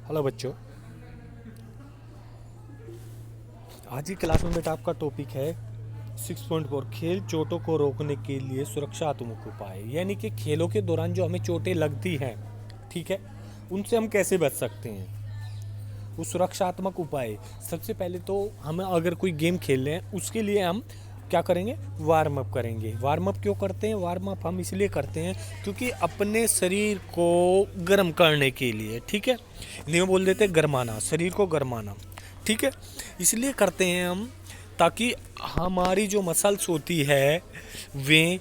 Hello बच्चों। आज की क्लास में बेटा आपका टॉपिक है 6.4 खेल चोटों को रोकने के लिए सुरक्षात्मक उपाय। यानी कि खेलों के दौरान जो हमें चोटें लगती हैं, ठीक है, उनसे हम कैसे बच सकते हैं। वो सुरक्षात्मक उपाय, सबसे पहले तो हम अगर कोई गेम खेल रहे हैं उसके लिए हम क्या करेंगे, वार्म अप करेंगे। वार्म अप क्यों करते हैं? वार्म अप हम इसलिए करते हैं क्योंकि अपने शरीर को गर्म करने के लिए, ठीक है। हिंदी में बोल देते हैं गरमाना, शरीर को गरमाना, ठीक है। इसलिए करते हैं हम ताकि हमारी जो मसल्स होती है वे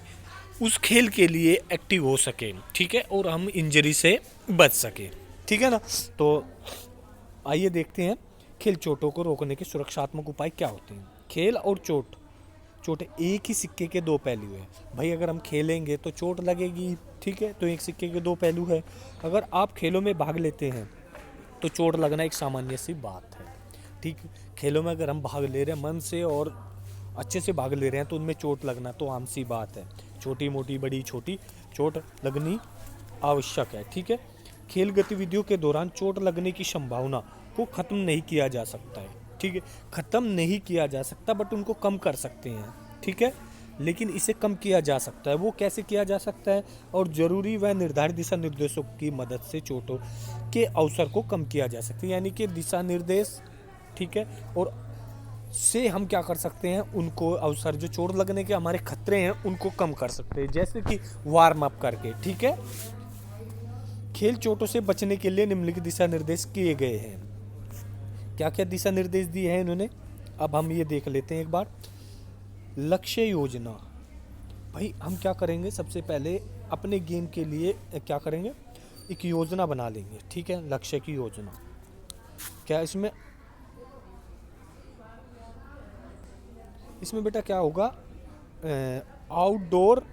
उस खेल के लिए एक्टिव हो सके, ठीक है, और हम इंजरी से बच सके, ठीक है ना। तो आइए देखते हैं खेल चोटों को रोकने के सुरक्षात्मक उपाय क्या होते हैं। खेल और चोट एक ही सिक्के के दो पहलू है भाई। अगर हम खेलेंगे तो चोट लगेगी, ठीक है, तो एक सिक्के के दो पहलू है। अगर आप खेलों में भाग लेते हैं तो चोट लगना एक सामान्य सी बात है, ठीक। खेलों में अगर हम भाग ले रहे हैं मन से और अच्छे से भाग ले रहे हैं तो उनमें चोट लगना तो आम सी बात है। छोटी मोटी बड़ी छोटी चोट लगनी आवश्यक है, ठीक है। खेल गतिविधियों के दौरान चोट लगने की संभावना को खत्म नहीं किया जा सकता है, ठीक है। खत्म नहीं किया जा सकता बट उनको कम कर सकते हैं, ठीक है। लेकिन इसे कम किया जा सकता है। वो कैसे किया जा सकता है? और जरूरी व निर्धारित दिशा निर्देशों की मदद से चोटों के अवसर को कम किया जा सकता है। यानी कि दिशा निर्देश, ठीक है, और से हम क्या कर सकते हैं, उनको अवसर जो चोट लगने के हमारे खतरे हैं उनको कम कर सकते हैं, जैसे कि वार्म अप करके, ठीक है। खेल चोटों से बचने के लिए निम्नलिखित दिशा निर्देश किए गए हैं। क्या क्या दिशा निर्देश दिए हैं इन्होंने, अब हम ये देख लेते हैं एक बार। लक्ष्य योजना, भाई हम क्या करेंगे, सबसे पहले अपने गेम के लिए क्या करेंगे, एक योजना बना लेंगे, ठीक है। लक्ष्य की योजना क्या इसमें इसमें बेटा क्या होगा, आउटडोर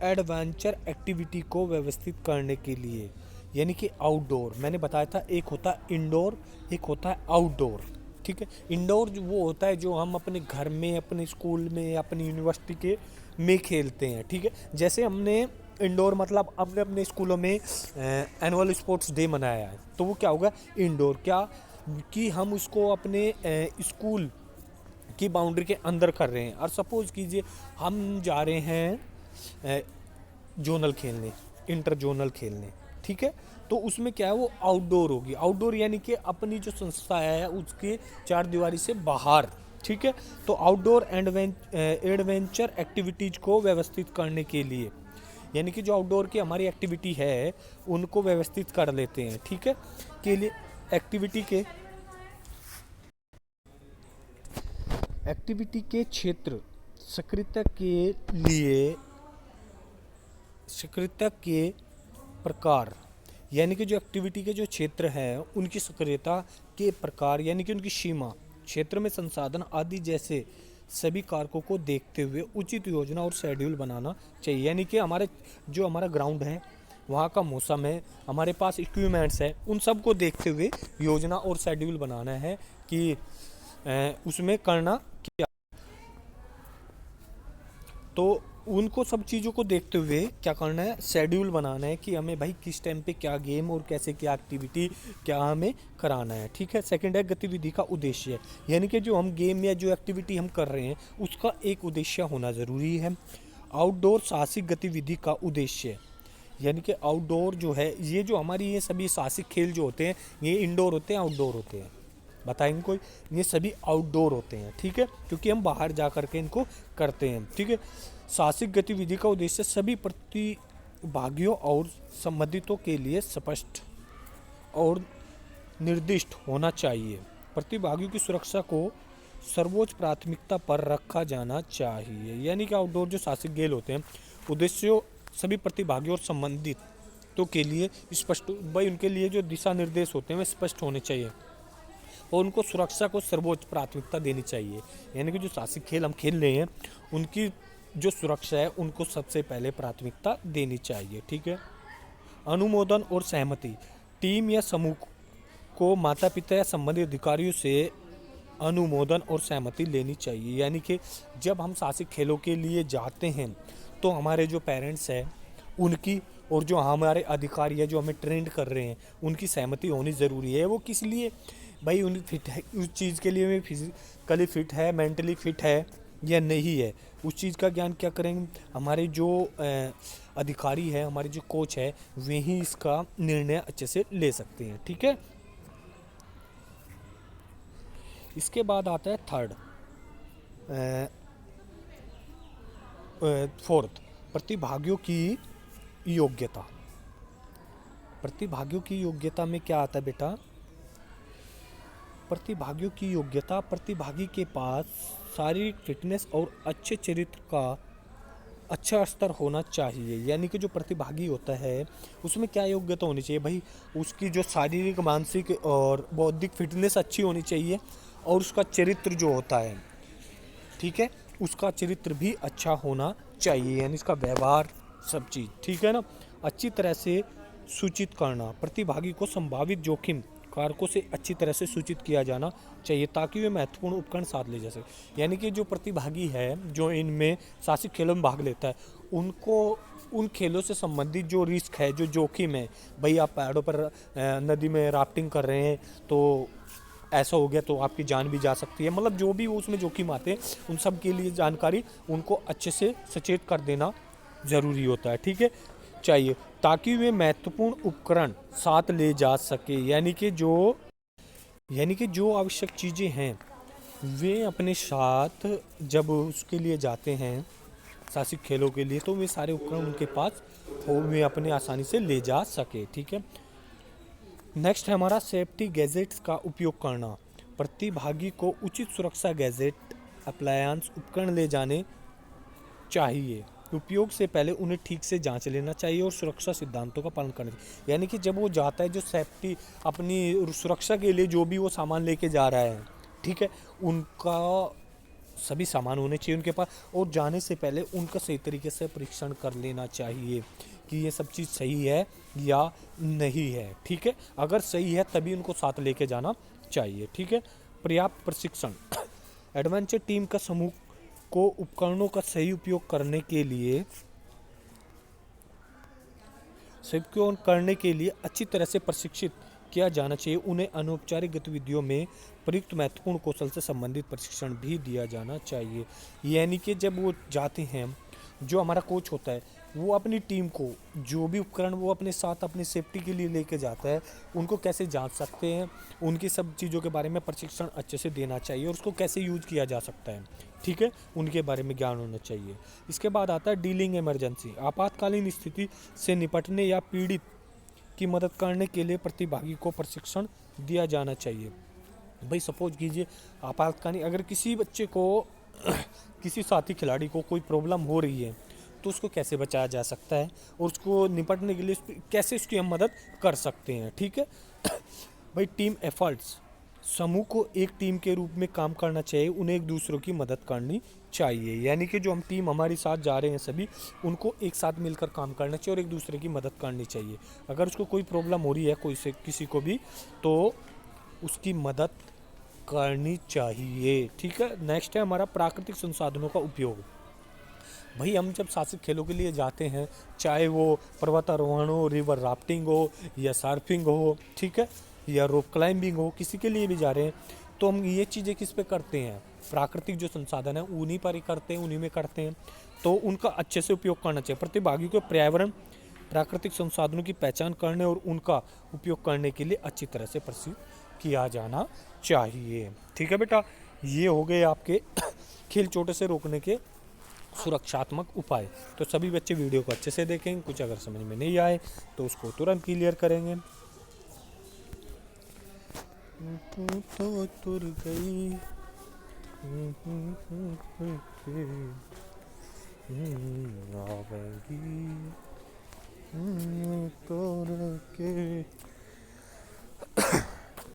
एडवेंचर एक्टिविटी को व्यवस्थित करने के लिए। यानी कि आउटडोर मैंने बताया था, एक होता है इंडोर, एक होता है आउटडोर, ठीक है। इंडोर जो वो होता है जो हम अपने घर में, अपने स्कूल में, अपनी यूनिवर्सिटी के में खेलते हैं, ठीक है। जैसे हमने इंडोर मतलब हमने अपने स्कूलों में एनुअल स्पोर्ट्स डे मनाया है, तो वो क्या होगा, इंडोर। क्या कि हम उसको अपने स्कूल की बाउंड्री के अंदर कर रहे हैं। और सपोज कीजिए हम जा रहे हैं जोनल खेलने, इंटर जोनल खेलने, ठीक है, तो उसमें क्या है, वो आउटडोर होगी। आउटडोर यानी कि अपनी जो संस्था है उसके चार दीवारी से बाहर, ठीक है। तो आउटडोर एडवेंचर एक्टिविटीज को व्यवस्थित करने के लिए, यानी कि जो आउटडोर की हमारी एक्टिविटी है उनको व्यवस्थित कर लेते हैं, ठीक है। के लिए एक्टिविटी के क्षेत्र सक्रियता के लिए, सक्रियता के प्रकार, यानी कि जो एक्टिविटी के जो क्षेत्र हैं उनकी सक्रियता के प्रकार, यानी कि उनकी सीमा, क्षेत्र में संसाधन आदि जैसे सभी कारकों को देखते हुए उचित योजना और शेड्यूल बनाना चाहिए। यानी कि हमारा ग्राउंड है, वहाँ का मौसम है, हमारे पास इक्विपमेंट्स है, उन सब को देखते हुए योजना और शेड्यूल बनाना है कि उसमें करना क्या। तो उनको सब चीज़ों को देखते हुए क्या करना है, शेड्यूल बनाना है कि हमें भाई किस टाइम पे क्या गेम और कैसे क्या एक्टिविटी क्या हमें कराना है, ठीक है। सेकंड है गतिविधि का उद्देश्य, यानी कि जो हम गेम या जो एक्टिविटी हम कर रहे हैं उसका एक उद्देश्य होना ज़रूरी है। आउटडोर साहसिक गतिविधि का उद्देश्य, यानी कि आउटडोर जो है, ये जो हमारी ये सभी साहसिक खेल जो होते हैं ये इंडोर होते हैं आउटडोर होते हैं, बताएंगे कोई, ये सभी आउटडोर होते हैं, ठीक है, क्योंकि हम बाहर जा करके इनको करते हैं, ठीक है। साहसिक गतिविधि का उद्देश्य सभी प्रतिभागियों और संबंधितों के लिए स्पष्ट और निर्दिष्ट होना चाहिए। प्रतिभागियों की सुरक्षा को सर्वोच्च प्राथमिकता पर रखा जाना चाहिए। यानी कि आउटडोर जो साहसिक खेल होते हैं उद्देश्यों सभी प्रतिभागियों और संबंधितों के लिए स्पष्ट, भाई उनके लिए जो दिशा निर्देश होते हैं वे स्पष्ट होने चाहिए और उनको सुरक्षा को सर्वोच्च प्राथमिकता देनी चाहिए। यानी कि जो साहसिक खेल हम खेल रहे हैं उनकी जो सुरक्षा है उनको सबसे पहले प्राथमिकता देनी चाहिए, ठीक है। अनुमोदन और सहमति, टीम या समूह को माता पिता या संबंधित अधिकारियों से अनुमोदन और सहमति लेनी चाहिए। यानी कि जब हम साहसिक खेलों के लिए जाते हैं तो हमारे जो पेरेंट्स हैं उनकी और जो हमारे अधिकारी है जो हमें ट्रेंड कर रहे हैं उनकी सहमति होनी ज़रूरी है। वो किस लिए भाई उन फिट है, उस चीज़ के लिए मैं फिजिकली फिट है, मेंटली फिट है या नहीं है, उस चीज़ का ज्ञान क्या करेंगे हमारे जो अधिकारी है, हमारे जो कोच है, वे ही इसका निर्णय अच्छे से ले सकते हैं। ठीक है, इसके बाद आता है थर्ड, फोर्थ, प्रतिभागियों की योग्यता। प्रतिभागियों की योग्यता में क्या आता है बेटा? प्रतिभागियों की योग्यता, प्रतिभागी के पास शारीरिक फिटनेस और अच्छे चरित्र का अच्छा स्तर होना चाहिए। यानी कि जो प्रतिभागी होता है उसमें क्या योग्यता होनी चाहिए भाई? उसकी जो शारीरिक, मानसिक और बौद्धिक फिटनेस अच्छी होनी चाहिए, और उसका चरित्र जो होता है, ठीक है, उसका चरित्र भी अच्छा होना चाहिए, यानी इसका व्यवहार, सब चीज़, ठीक है ना। अच्छी तरह से सूचित करना, प्रतिभागी को संभावित जोखिम कारकों से अच्छी तरह से सूचित किया जाना चाहिए ताकि वे महत्वपूर्ण उपकरण साथ ले जा सके। यानी कि जो प्रतिभागी है जो इनमें साहसिक खेलों में भाग लेता है, उनको उन खेलों से संबंधित जो रिस्क है, जो जोखिम है, भाई आप पहाड़ों पर नदी में राफ्टिंग कर रहे हैं तो ऐसा हो गया तो आपकी जान भी जा सकती है, मतलब जो भी उसमें जोखिम आते हैं उन सब के लिए जानकारी उनको अच्छे से सचेत कर देना ज़रूरी होता है। ठीक है, चाहिए ताकि वे महत्वपूर्ण उपकरण साथ ले जा सके। यानी कि जो आवश्यक चीज़ें हैं वे अपने साथ जब उसके लिए जाते हैं साहसिक खेलों के लिए, तो वे सारे उपकरण उनके पास हो, वे अपने आसानी से ले जा सके। ठीक है, नेक्स्ट है हमारा सेफ्टी गैजेट्स का उपयोग करना। प्रतिभागी को उचित सुरक्षा गैजेट, अप्लायंस, उपकरण ले जाने चाहिए। उपयोग से पहले उन्हें ठीक से जांच लेना चाहिए और सुरक्षा सिद्धांतों का पालन करना चाहिए। यानी कि जब वो जाता है, जो सेफ्टी, अपनी सुरक्षा के लिए जो भी वो सामान लेके जा रहा है, ठीक है, उनका सभी सामान होने चाहिए उनके पास, और जाने से पहले उनका सही तरीके से परीक्षण कर लेना चाहिए कि ये सब चीज़ सही है या नहीं है। ठीक है, अगर सही है तभी उनको साथ लेके जाना चाहिए। ठीक है, पर्याप्त प्रशिक्षण, एडवेंचर टीम का समूह को उपकरणों का सही उपयोग करने के लिए अच्छी तरह से प्रशिक्षित किया जाना चाहिए। उन्हें अनौपचारिक गतिविधियों में प्रयुक्त महत्वपूर्ण कौशल से संबंधित प्रशिक्षण भी दिया जाना चाहिए। यानी कि जब वो जाते हैं, जो हमारा कोच होता है वो अपनी टीम को जो भी उपकरण वो अपने साथ अपनी सेफ्टी के लिए लेके जाता है, उनको कैसे जांच सकते हैं, उनकी सब चीज़ों के बारे में प्रशिक्षण अच्छे से देना चाहिए, और उसको कैसे यूज किया जा सकता है, ठीक है, उनके बारे में ज्ञान होना चाहिए। इसके बाद आता है डीलिंग इमरजेंसी, आपातकालीन स्थिति से निपटने या पीड़ित की मदद करने के लिए प्रतिभागी को प्रशिक्षण दिया जाना चाहिए। भाई सपोज कीजिए आपातकालीन अगर किसी बच्चे को किसी साथी खिलाड़ी को कोई प्रॉब्लम हो रही है तो उसको कैसे बचाया जा सकता है, और उसको निपटने के लिए कैसे उसकी हम मदद कर सकते हैं। ठीक है भाई, टीम एफर्ट्स, समूह को एक टीम के रूप में काम करना चाहिए, उन्हें एक दूसरों की मदद करनी चाहिए। यानी कि जो हम टीम हमारे साथ जा रहे हैं सभी, उनको एक साथ मिलकर काम करना चाहिए और एक दूसरे की मदद करनी चाहिए। अगर उसको कोई प्रॉब्लम हो रही है कोई से किसी को भी, तो उसकी मदद करनी चाहिए। ठीक है, नेक्स्ट है हमारा प्राकृतिक संसाधनों का उपयोग। भाई हम जब साहसिक खेलों के लिए जाते हैं, चाहे वो पर्वतारोहण हो, रिवर राफ्टिंग हो, या सर्फिंग हो, ठीक है, या रोप क्लाइंबिंग हो, किसी के लिए भी जा रहे हैं, तो हम ये चीज़ें किस पे करते हैं? प्राकृतिक जो संसाधन है उन्हीं पर ही करते हैं, उन्हीं में करते हैं, तो उनका अच्छे से उपयोग करना चाहिए। प्रतिभागी को पर्यावरण, प्राकृतिक संसाधनों की पहचान करने और उनका उपयोग करने के लिए अच्छी तरह से प्रशिक्षित किया जाना चाहिए। ठीक है बेटा, ये हो गए आपके खेल चोट से रोकने के सुरक्षात्मक उपाय। तो सभी बच्चे वीडियो को अच्छे से देखेंगे, कुछ अगर समझ में नहीं आए तो उसको तुरंत क्लियर करेंगे। तो तुर गई आवेगी तोड़ के